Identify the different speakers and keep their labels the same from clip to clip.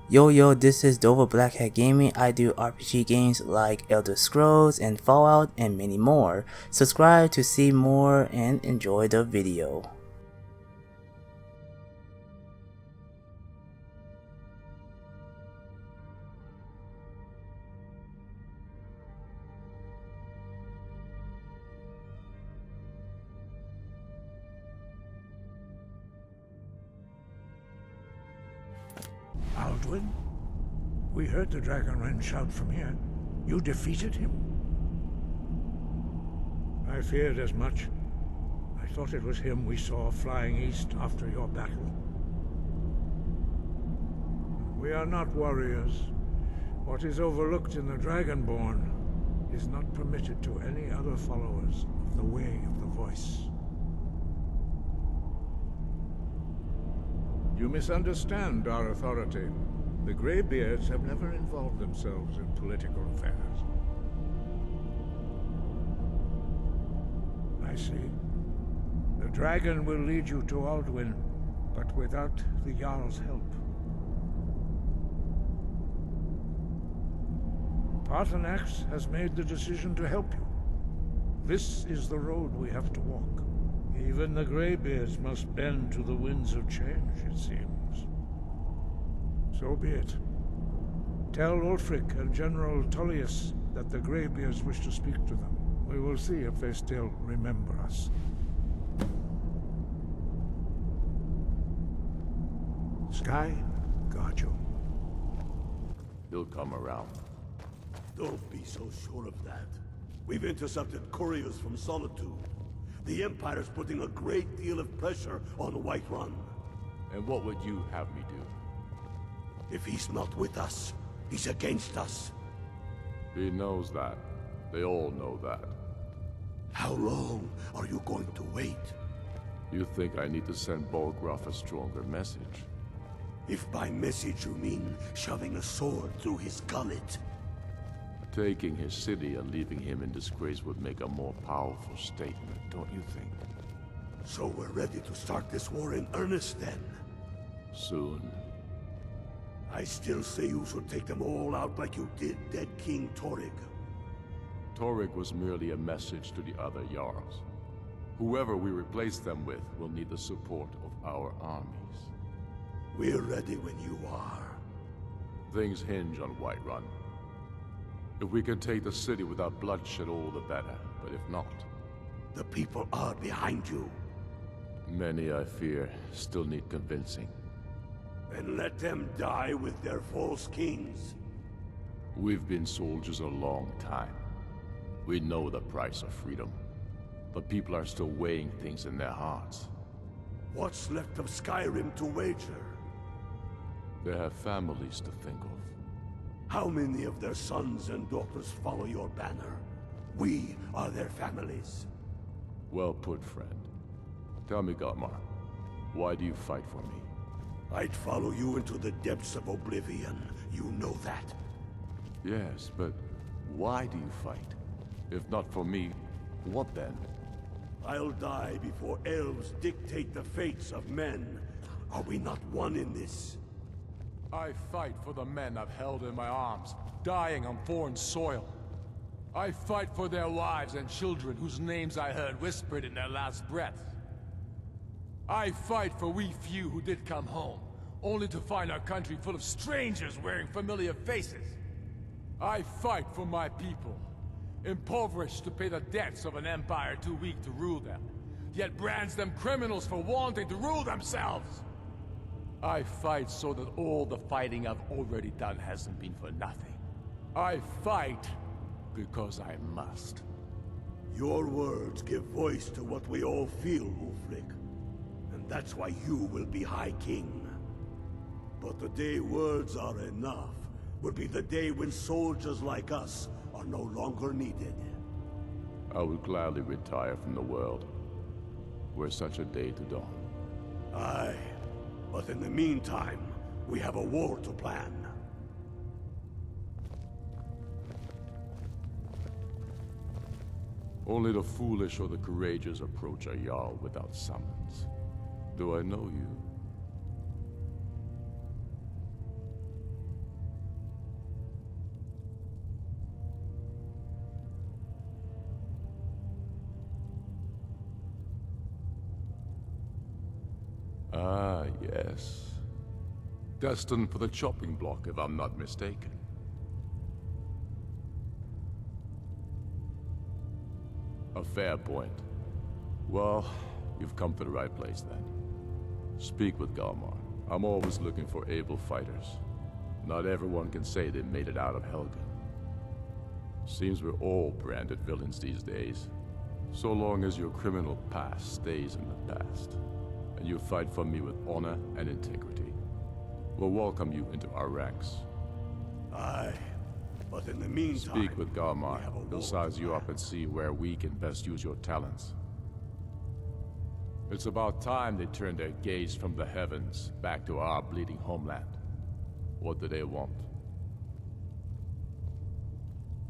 Speaker 1: Yo, this is Dova Blackhat Gaming. I do RPG games like Elder Scrolls and Fallout and many more. Subscribe to see more and enjoy the video.
Speaker 2: Alduin? We heard the Dragonrend shout from here. You defeated him? I feared as much. I thought it was him we saw flying east after your battle. We are not warriors. What is overlooked in the Dragonborn is not permitted to any other followers of the Way of the Voice. You misunderstand our authority. The Greybeards have never involved themselves in political affairs. I see. The dragon will lead you to Alduin, but without the Jarl's help. Paarthurnax has made the decision to help you. This is the road we have to walk. Even the Greybeards must bend to the winds of change, it seems. So be it. Tell Ulfric and General Tullius that the Greybeards wish to speak to them. We will see if they still remember us. Sky, guard you.
Speaker 3: He'll come around.
Speaker 4: Don't be so sure of that. We've intercepted couriers from Solitude. The Empire's putting a great deal of pressure on Whiterun.
Speaker 3: And what would you have me do?
Speaker 4: If he's not with us, he's against us.
Speaker 3: He knows that. They all know that.
Speaker 4: How long are you going to wait?
Speaker 3: You think I need to send Bolgraf a stronger message?
Speaker 4: If by message you mean shoving a sword through his gullet.
Speaker 3: Taking his city and leaving him in disgrace would make a more powerful statement, don't you think?
Speaker 4: So we're ready to start this war in earnest then?
Speaker 3: Soon.
Speaker 4: I still say you should take them all out like you did dead King Torrig.
Speaker 3: Torrig was merely a message to the other Jarls. Whoever we replace them with will need the support of our armies.
Speaker 4: We're ready when you are.
Speaker 3: Things hinge on Whiterun. If we can take the city without bloodshed, all the better. But if not...
Speaker 4: The people are behind you.
Speaker 3: Many, I fear, still need convincing.
Speaker 4: Then let them die with their false kings.
Speaker 3: We've been soldiers a long time. We know the price of freedom. But people are still weighing things in their hearts.
Speaker 4: What's left of Skyrim to wager?
Speaker 3: They have families to think of.
Speaker 4: How many of their sons and daughters follow your banner? We are their families.
Speaker 3: Well put, friend. Tell me, Galmar, why do you fight for me?
Speaker 4: I'd follow you into the depths of oblivion. You know that.
Speaker 3: Yes, but why do you fight? If not for me, what then?
Speaker 4: I'll die before elves dictate the fates of men. Are we not one in this?
Speaker 3: I fight for the men I've held in my arms, dying on foreign soil. I fight for their wives and children whose names I heard whispered in their last breath. I fight for we few who did come home, only to find our country full of strangers wearing familiar faces. I fight for my people, impoverished to pay the debts of an empire too weak to rule them, yet brands them criminals for wanting to rule themselves. I fight so that all the fighting I've already done hasn't been for nothing. I fight because I must.
Speaker 4: Your words give voice to what we all feel, Ulfric. And that's why you will be High King. But the day words are enough will be the day when soldiers like us are no longer needed.
Speaker 3: I would gladly retire from the world, were such a day to dawn.
Speaker 4: Aye. But in the meantime, we have a war to plan.
Speaker 3: Only the foolish or the courageous approach a Jarl without summons. Do I know you? yes. Destined for the chopping block, if I'm not mistaken. A fair point. Well, you've come to the right place then. Speak with Galmar. I'm always looking for able fighters. Not everyone can say they made it out of Helgen. Seems we're all branded villains these days. So long as your criminal past stays in the past, and you fight for me with honor and integrity, we'll welcome you into our ranks.
Speaker 4: Aye, but in the meantime...
Speaker 3: Speak with Galmar.
Speaker 4: we have a
Speaker 3: He'll
Speaker 4: war
Speaker 3: size you
Speaker 4: plan.
Speaker 3: up and see where we can best use your talents. It's about time they turned their gaze from the heavens back to our bleeding homeland. What do they want?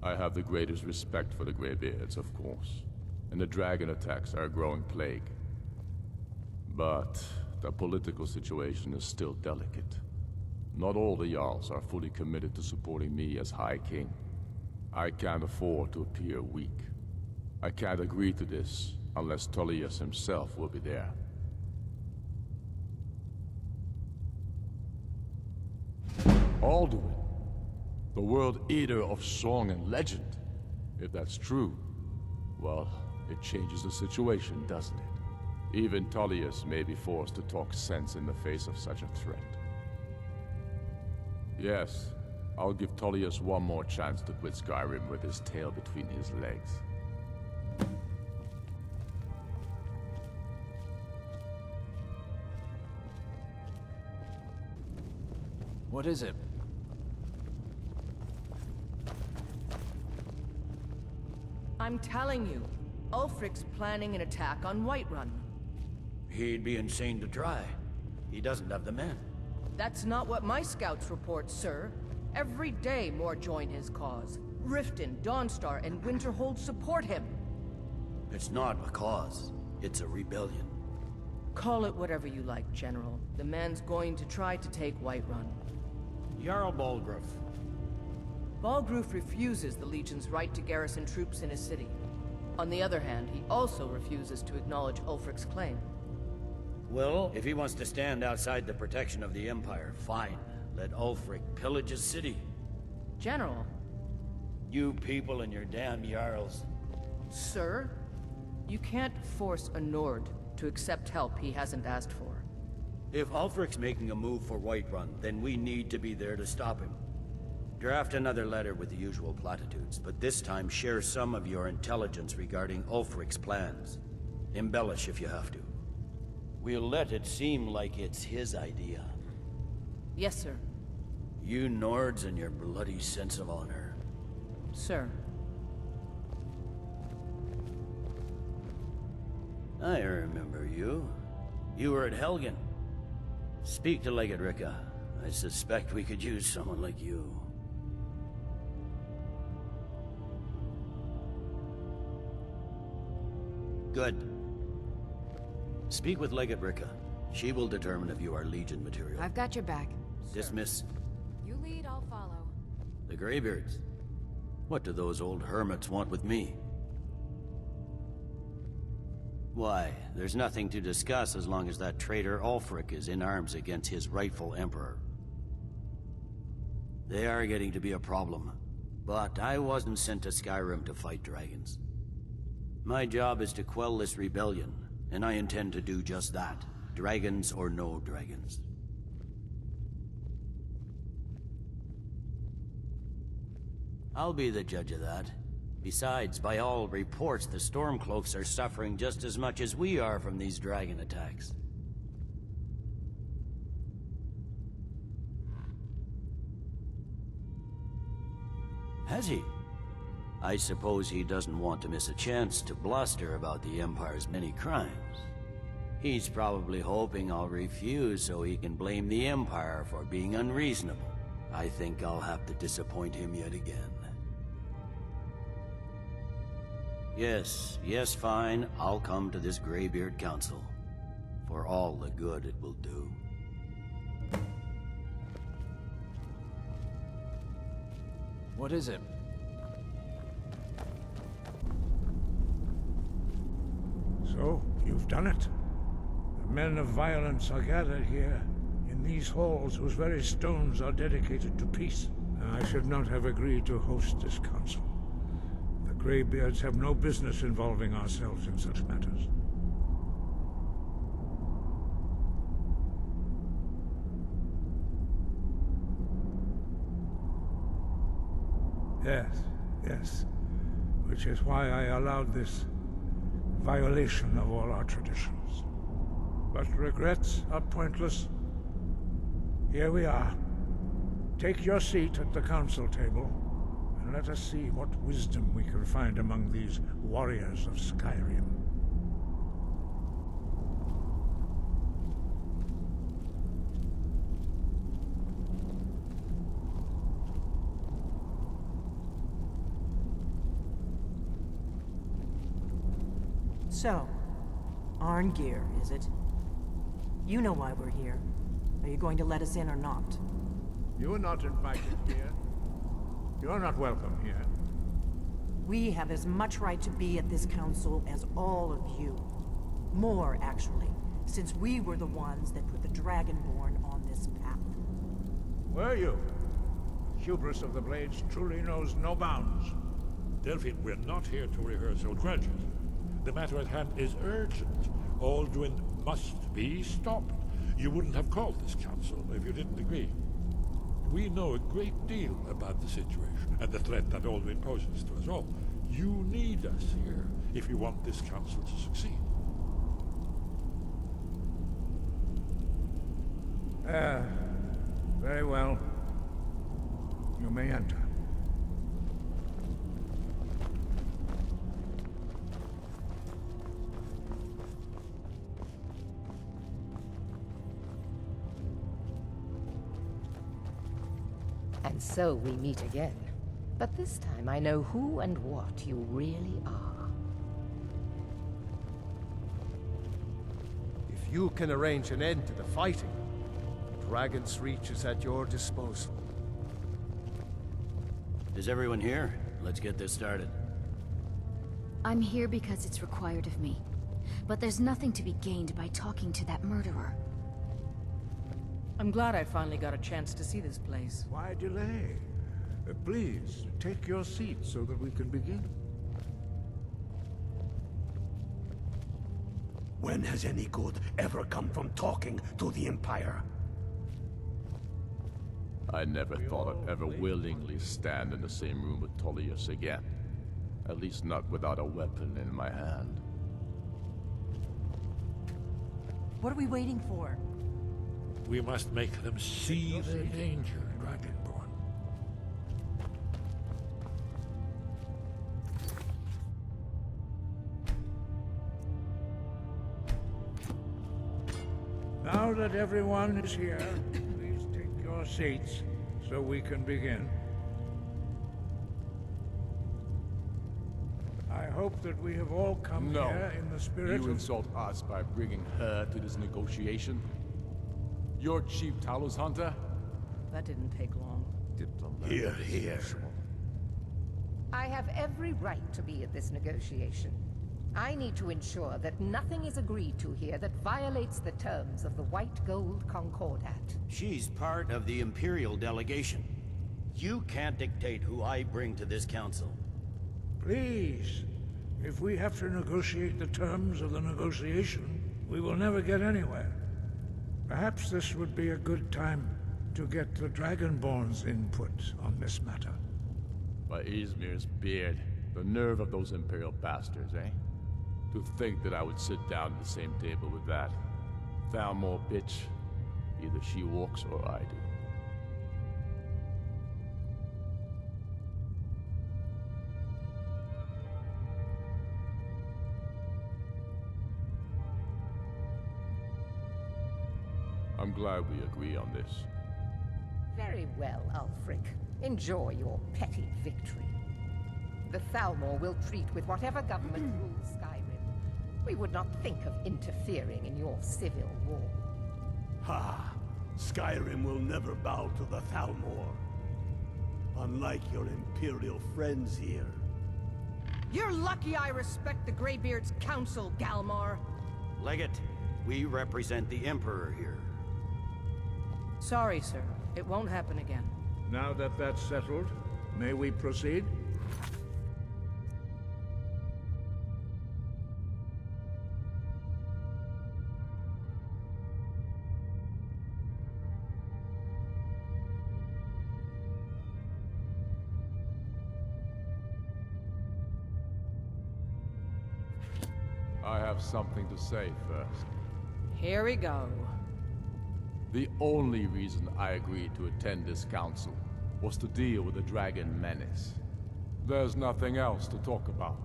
Speaker 3: I have the greatest respect for the Greybeards, of course, and the dragon attacks are a growing plague. But the political situation is still delicate. Not all the Jarls are fully committed to supporting me as High King. I can't afford to appear weak. I can't agree to this unless Tullius himself will be there. Alduin, the world eater of song and legend. If that's true, well, it changes the situation, doesn't it? Even Tullius may be forced to talk sense in the face of such a threat. Yes, I'll give Tullius one more chance to quit Skyrim with his tail between his legs.
Speaker 5: What is it?
Speaker 6: I'm telling you, Ulfric's planning an attack on Whiterun.
Speaker 5: He'd be insane to try. He doesn't have the men.
Speaker 6: That's not what my scouts report, sir. Every day more join his cause. Riften, Dawnstar, and Winterhold support him.
Speaker 5: It's not a cause. It's a rebellion.
Speaker 6: Call it whatever you like, General. The man's going to try to take Whiterun.
Speaker 5: Jarl Balgruuf.
Speaker 6: Balgruuf refuses the Legion's right to garrison troops in his city. On the other hand, he also refuses to acknowledge Ulfric's claim.
Speaker 5: Well, if he wants to stand outside the protection of the Empire, fine. Let Ulfric pillage his city.
Speaker 6: General,
Speaker 5: You people and your damn Jarls.
Speaker 6: sir, you can't force a Nord to accept help he hasn't asked for.
Speaker 5: If Ulfric's making a move for Whiterun, then we need to be there to stop him. Draft another letter with the usual platitudes, but this time share some of your intelligence regarding Ulfric's plans. Embellish if you have to. We'll let it seem like it's his idea.
Speaker 6: Yes, sir.
Speaker 5: You Nords and your bloody sense of honor.
Speaker 6: Sir.
Speaker 5: I remember you. You were at Helgen. Speak to Legate Ricka. I suspect we could use someone like you. Good. Speak with Legate Ricka. She will determine if you are Legion material.
Speaker 7: I've got your back.
Speaker 5: Dismiss.
Speaker 7: You lead, I'll follow.
Speaker 5: The Greybeards. What do those old hermits want with me? Why, there's nothing to discuss as long as that traitor Ulfric is in arms against his rightful emperor. They are getting to be a problem, but I wasn't sent to Skyrim to fight dragons. My job is to quell this rebellion, and I intend to do just that, dragons or no dragons. I'll be the judge of that. Besides, by all reports, the Stormcloaks are suffering just as much as we are from these dragon attacks. Has he? I suppose he doesn't want to miss a chance to bluster about the Empire's many crimes. He's probably hoping I'll refuse so he can blame the Empire for being unreasonable. I think I'll have to disappoint him yet again. Yes, fine. I'll come to this Greybeard Council. For all the good it will do.
Speaker 8: What is it?
Speaker 2: So, you've done it. The Men of violence are gathered here, in these halls whose very stones are dedicated to peace. I should not have agreed to host this council. The Greybeards have no business involving ourselves in such matters. Yes. Which is why I allowed this violation of all our traditions. But regrets are pointless. Here we are. Take your seat at the council table, and let us see what wisdom we can find among these warriors of Skyrim.
Speaker 9: So, Arngeir, is it? You know why we're here. Are you going to let us in or not?
Speaker 2: You are not invited here. You're not welcome here.
Speaker 9: We have as much right to be at this council as all of you. More, actually, since we were the ones that put the Dragonborn on this path.
Speaker 2: Were you? The hubris of the Blades truly knows no bounds.
Speaker 10: Delphine, we're not here to rehearse old grudges. The matter at hand is urgent. Alduin must be stopped. You wouldn't have called this council if you didn't agree. We know a great deal about the situation and the threat that Alduin poses to us all. You need us here if you want this council to succeed.
Speaker 2: Very well. You may enter.
Speaker 11: And so we meet again. But this time I know who and what you really are.
Speaker 12: If you can arrange an end to the fighting, Dragon's Reach is at your disposal.
Speaker 5: Is everyone here? Let's get this started.
Speaker 7: I'm here because it's required of me. But there's nothing to be gained by talking to that murderer.
Speaker 6: I'm glad I finally got a chance to see this place.
Speaker 2: Why delay? Please, take your seat so that we can begin.
Speaker 4: When has any good ever come from talking to the Empire?
Speaker 13: I never thought I'd ever willingly stand in the same room with Tullius again. At least not without a weapon in my hand.
Speaker 9: What are we waiting for?
Speaker 10: We must make them see the danger, Dragonborn.
Speaker 2: Now that everyone is here, please take your seats so we can begin. I hope that we have all come here in the spirit
Speaker 3: You
Speaker 2: of...
Speaker 3: insult us by bringing her to this negotiation? You're Chief Talos Hunter?
Speaker 6: That didn't take long.
Speaker 4: Hear, hear.
Speaker 11: I have every right to be at this negotiation. I need to ensure that nothing is agreed to here that violates the terms of the White Gold Concordat.
Speaker 5: She's part of the Imperial delegation. You can't dictate who I bring to this council.
Speaker 2: Please, if we have to negotiate the terms of the negotiation, we will never get anywhere. Perhaps this would be a good time to get the Dragonborn's input on this matter.
Speaker 13: By Izmir's beard, the nerve of those Imperial bastards, eh? To think that I would sit down at the same table with that Thalmor bitch. Either she walks or I do. I'm glad we agree on this.
Speaker 11: Very well, Ulfric. Enjoy your petty victory. The Thalmor will treat with whatever government rules Skyrim. We would not think of interfering in your civil war.
Speaker 4: Ha! Skyrim will never bow to the Thalmor. Unlike your Imperial friends here.
Speaker 6: You're lucky I respect the Greybeard's counsel, Galmar.
Speaker 5: Legate, We represent the Emperor here.
Speaker 6: Sorry, sir. It won't happen again.
Speaker 2: Now that that's settled, may we proceed?
Speaker 3: I have something to say first.
Speaker 6: Here we go.
Speaker 13: The only reason I agreed to attend this council was to deal with the dragon menace.
Speaker 3: There's nothing else to talk about.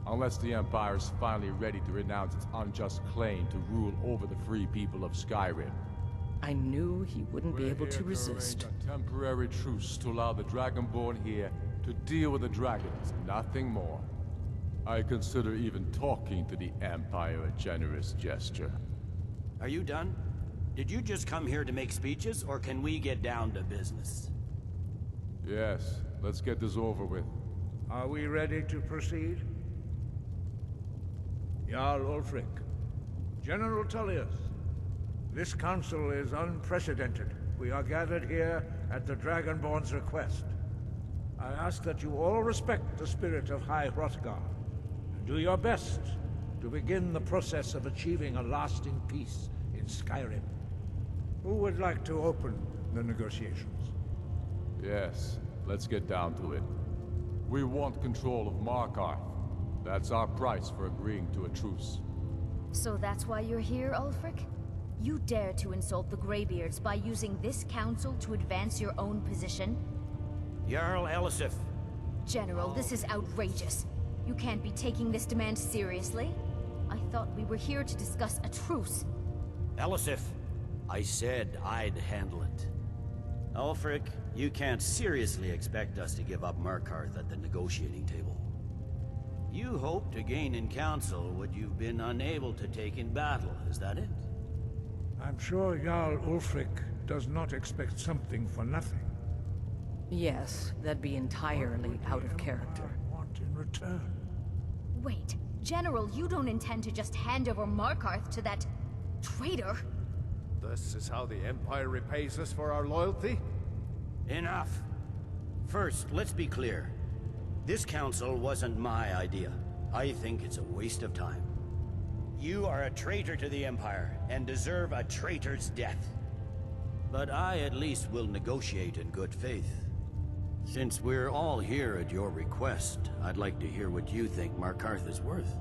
Speaker 3: Unless the Empire is finally ready to renounce its unjust claim to rule over the free people of Skyrim.
Speaker 6: I knew he wouldn't be able to resist.
Speaker 3: A temporary truce to allow the Dragonborn here to deal with the dragons, nothing more. I consider even talking to the Empire a generous gesture.
Speaker 5: Are you done? Did you just come here to make speeches, or can we get down to business?
Speaker 3: Yes, let's get this over with.
Speaker 2: Are we ready to proceed? Jarl Ulfric, General Tullius, this council is unprecedented. We are gathered here at the Dragonborn's request. I ask that you all respect the spirit of High Hrothgar, and do your best to begin the process of achieving a lasting peace in Skyrim. Who would like to open the negotiations?
Speaker 3: Yes, let's get down to it. We want control of Markarth. That's our price for agreeing to a truce.
Speaker 7: So that's why you're here, Ulfric? You dare to insult the Greybeards by using this council to advance your own position?
Speaker 5: Jarl Elisif.
Speaker 7: General, this is outrageous. You can't be taking this demand seriously. I thought we were here to discuss a truce.
Speaker 5: Elisif, I said I'd handle it. Ulfric, you can't seriously expect us to give up Markarth at the negotiating table. You hope to gain in council what you've been unable to take in battle, is that it?
Speaker 2: I'm sure Jarl Ulfric does not expect something for nothing.
Speaker 6: Yes, that'd be entirely out of character.
Speaker 2: Want in return?
Speaker 7: Wait, General, you don't intend to just hand over Markarth to that traitor?
Speaker 12: This is how the Empire repays us for our loyalty?
Speaker 5: Enough. First, let's be clear. This council wasn't my idea. I think it's a waste of time. You are a traitor to the Empire, and deserve a traitor's death. But I at least will negotiate in good faith. Since we're all here at your request, I'd like to hear what you think Markarth is worth.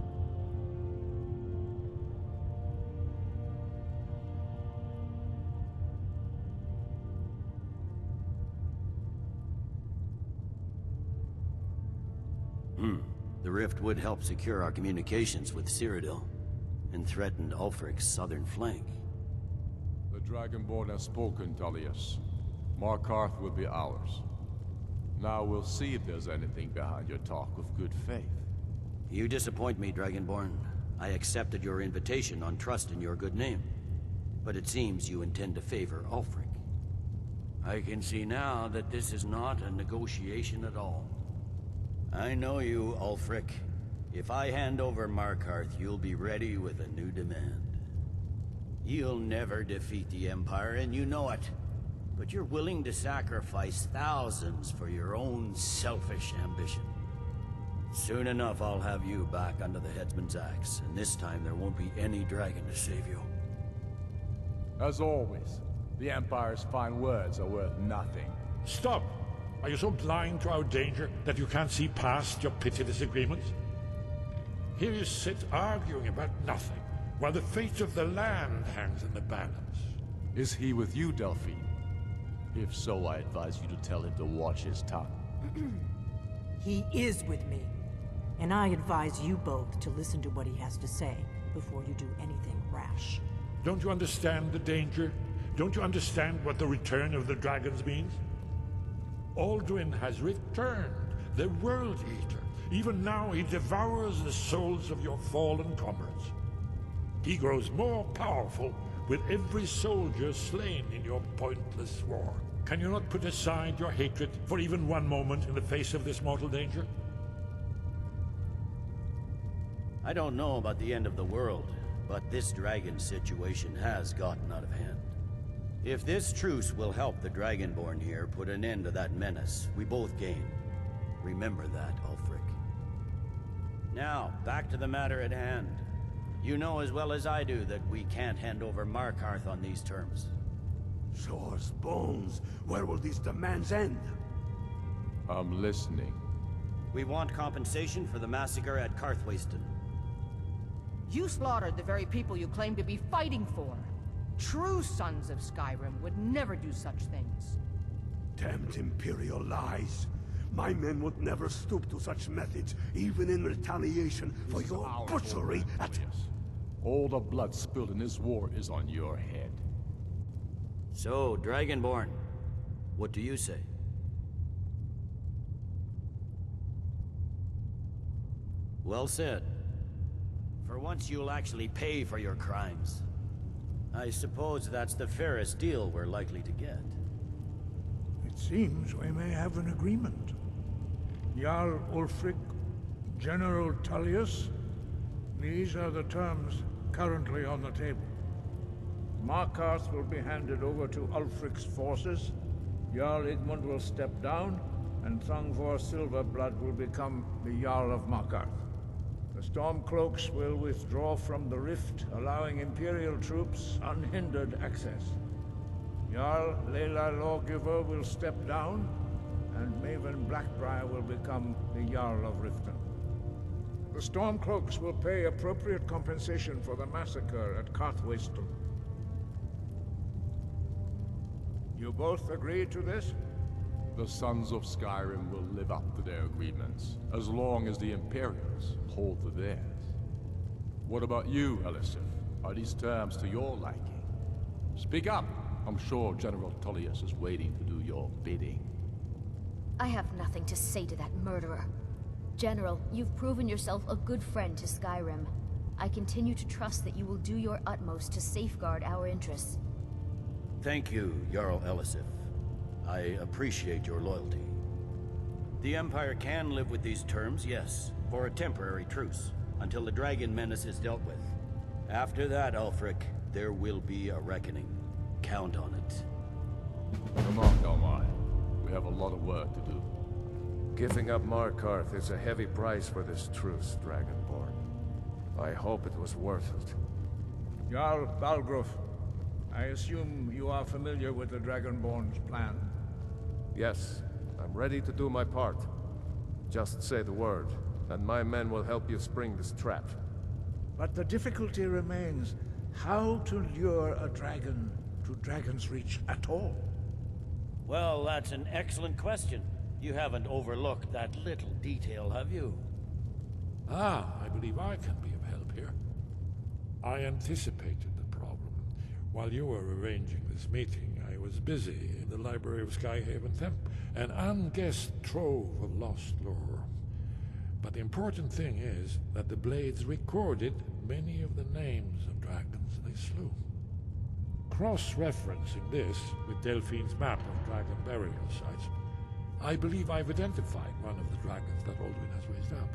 Speaker 5: The rift would help secure our communications with Cyrodiil, and threatened Ulfric's southern flank.
Speaker 3: The Dragonborn has spoken, Tullius. Markarth will be ours. Now we'll see if there's anything behind your talk of good faith.
Speaker 5: You disappoint me, Dragonborn. I accepted your invitation on trust in your good name. But it seems you intend to favor Ulfric. I can see now that this is not a negotiation at all. I know you, Ulfric. If I hand over Markarth, you'll be ready with a new demand. You'll never defeat the Empire, and you know it. But you're willing to sacrifice thousands for your own selfish ambition. Soon enough, I'll have you back under the headsman's axe, and this time there won't be any dragon to save you.
Speaker 3: As always, the Empire's fine words are worth nothing.
Speaker 10: Stop! Are you so blind to our danger that you can't see past your petty disagreements? Here you sit arguing about nothing, while the fate of the land hangs in the balance.
Speaker 13: Is he with you, Delphine? If so, I advise you to tell him to watch his tongue.
Speaker 9: He is with me. And I advise you both to listen to what he has to say before you do anything rash.
Speaker 10: Don't you understand the danger? Don't you understand what the return of the dragons means? Alduin has returned, the World Eater. Even now he devours the souls of your fallen comrades. He grows more powerful with every soldier slain in your pointless war. Can you not put aside your hatred for even one moment in the face of this mortal danger?
Speaker 5: I don't know about the end of the world, But this dragon situation has gotten out of hand. If this truce will help the Dragonborn here put an end to that menace, we both gain. Remember that, Ulfric. Now, back to the matter at hand. You know as well as I do that we can't hand over Markarth on these terms.
Speaker 4: Swords, bones, where will these demands end?
Speaker 13: I'm listening.
Speaker 5: We want compensation for the massacre at Karthwasten.
Speaker 6: You slaughtered the very people you claim to be fighting for. True sons of Skyrim would never do such things.
Speaker 4: Damned Imperial lies. My men would never stoop to such methods, even in retaliation for your butchery at...
Speaker 13: All the blood spilled in this war is on your head.
Speaker 5: So, Dragonborn, what do you say? Well said. For once you'll actually pay for your crimes. I suppose that's the fairest deal we're likely to get.
Speaker 2: It seems we may have an agreement. Jarl Ulfric, General Tullius, these are the terms currently on the table. Markarth will be handed over to Ulfric's forces, Jarl Igmund will step down, and Thungvor Silverblood will become the Jarl of Markarth. The Stormcloaks will withdraw from the rift, allowing Imperial troops unhindered access. Jarl Leila Lawgiver will step down, and Maven Blackbriar will become the Jarl of Riften. The Stormcloaks will pay appropriate compensation for the massacre at Karthwasten. You both agree to this?
Speaker 13: The Sons of Skyrim will live up to their agreements, as long as the Imperials hold to theirs. What about you, Elisif? Are these terms to your liking? Speak up! I'm sure General Tullius is waiting to do your bidding.
Speaker 7: I have nothing to say to that murderer. General, you've proven yourself a good friend to Skyrim. I continue to trust that you will do your utmost to safeguard our interests.
Speaker 5: Thank you, Jarl Elisif. I appreciate your loyalty. The Empire can live with these terms, yes, for a temporary truce, until the dragon menace is dealt with. After that, Ulfric, there will be a reckoning. Count on it.
Speaker 13: Come on, Dalmai. We have a lot of work to do.
Speaker 12: Giving up Markarth is a heavy price for this truce, Dragonborn. I hope it was worth it.
Speaker 2: Jarl Balgruuf, I assume you are familiar with the Dragonborn's plan.
Speaker 12: Yes, I'm ready to do my part. Just say the word, and my men will help you spring this trap.
Speaker 2: But the difficulty remains how to lure a dragon to Dragon's Reach at all.
Speaker 5: Well, that's an excellent question. You haven't overlooked that little detail, have you?
Speaker 10: I believe I can be of help here. I anticipated the problem. While you were arranging this meeting, I was busy in the library of Skyhaven Temp, an unguessed trove of lost lore. But the important thing is that the Blades recorded many of the names of dragons they slew. Cross-referencing this with Delphine's map of dragon burial sites, I believe I've identified one of the dragons that Alduin has raised up.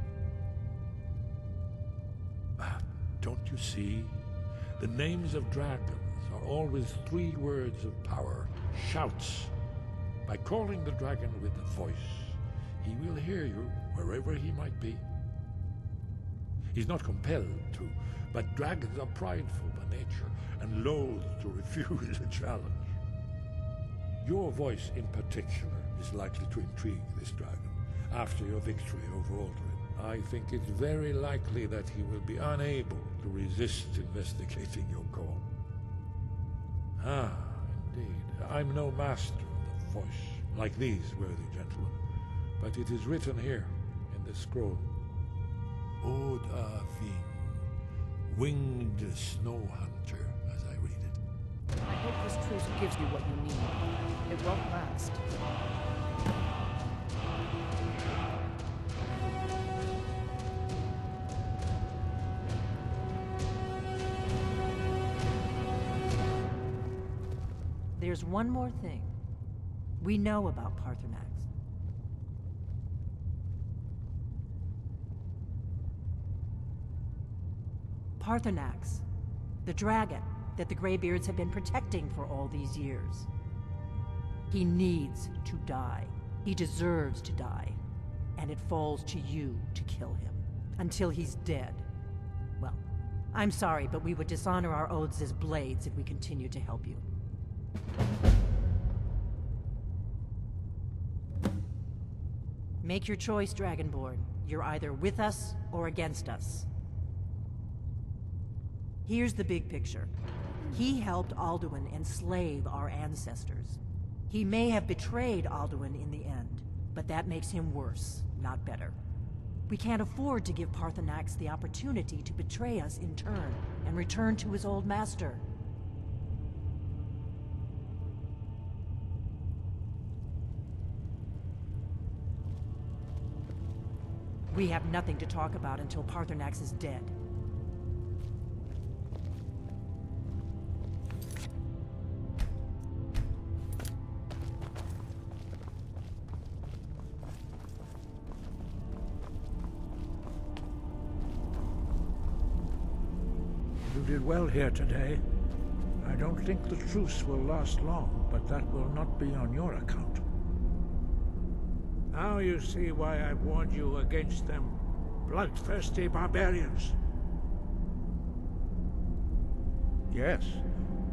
Speaker 10: Don't you see? The names of dragons are always 3 words of power, shouts. By calling the dragon with a voice, he will hear you wherever he might be. He's not compelled to, but dragons are prideful by nature and loath to refuse a challenge. Your voice in particular is likely to intrigue this dragon after your victory over Alduin. I think it's very likely that he will be unable to resist investigating your call. Indeed. I'm no master of the voice, like these worthy gentlemen, but it is written here in the scroll. Od Avin, winged snow hunter, as I read it.
Speaker 6: I hope this truce gives you what you need. It won't last.
Speaker 9: There's one more thing. We know about Paarthurnax. Paarthurnax, The dragon that the Greybeards have been protecting for all these years. He needs to die. He deserves to die. And it falls to you to kill him. Until he's dead. Well, I'm sorry, but we would dishonor our oaths as blades if we continue to help you. Make your choice, Dragonborn. You're either with us or against us. Here's the big picture. He helped Alduin enslave our ancestors. He may have betrayed Alduin in the end, but that makes him worse, not better. We can't afford to give Paarthurnax the opportunity to betray us in turn and return to his old master. We have nothing to talk about until Paarthurnax is dead.
Speaker 2: You did well here today. I don't think the truce will last long, but that will not be on your account. Now you see why I warned you against them bloodthirsty barbarians. Yes,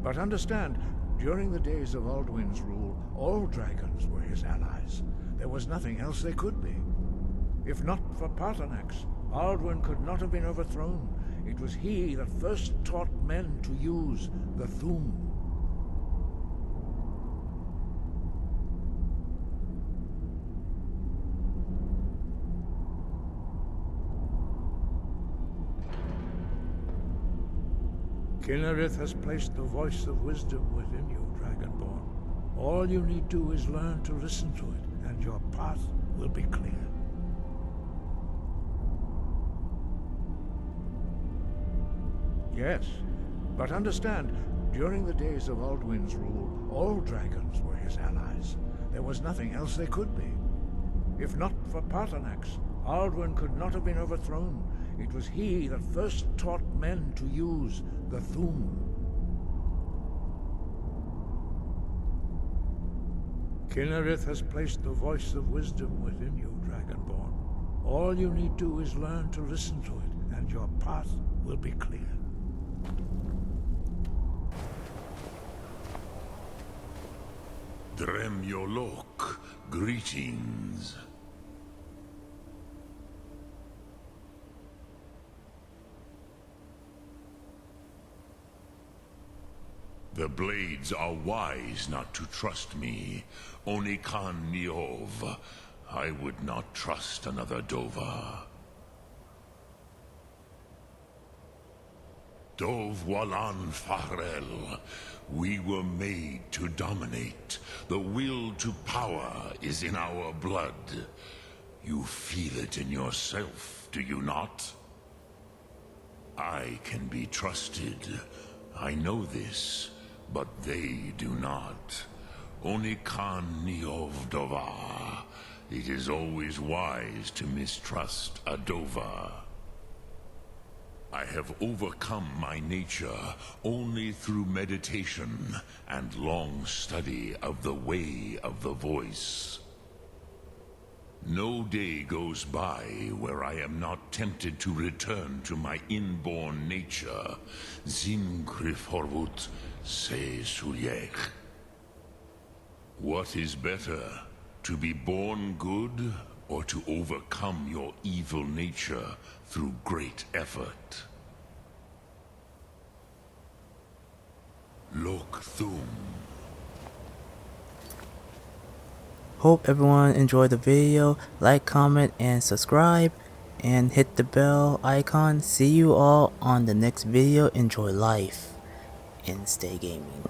Speaker 2: but understand, during the days of Alduin's rule, all dragons were his allies. There was nothing else they could be. If not for Paarthurnax, Alduin could not have been overthrown. It was he that first taught men to use the Thu'um. Kynareth has placed the voice of wisdom within you, Dragonborn. All you need do is learn to listen to it, and your path will be clear. Yes, but understand, during the days of Alduin's rule, all dragons were his allies. There was nothing else they could be. If not for Paarthurnax, Alduin could not have been overthrown. It was he that first taught men to use the Thu'um. Kynareth has placed the voice of wisdom within you, Dragonborn. All you need do is learn to listen to it, and your path will be clear.
Speaker 14: Dremyolok, greetings. The Blades are wise not to trust me. Only Khan Niov. I would not trust another Dova. Dov Walan Farel. We were made to dominate. The will to power is in our blood. You feel it in yourself, do you not? I can be trusted. I know this, but they do not. Only Khan Niov Dova. It is always wise to mistrust a Dova. I have overcome my nature only through meditation and long study of the way of the voice. No day goes by where I am not tempted to return to my inborn nature. Zimgriforvut se sulyech. What is better, to be born good or to overcome your evil nature through great effort? Lok Thu'um.
Speaker 1: Hope everyone enjoyed the video. Like, comment, and subscribe. And hit the bell icon. See you all on the next video. Enjoy life and stay gaming.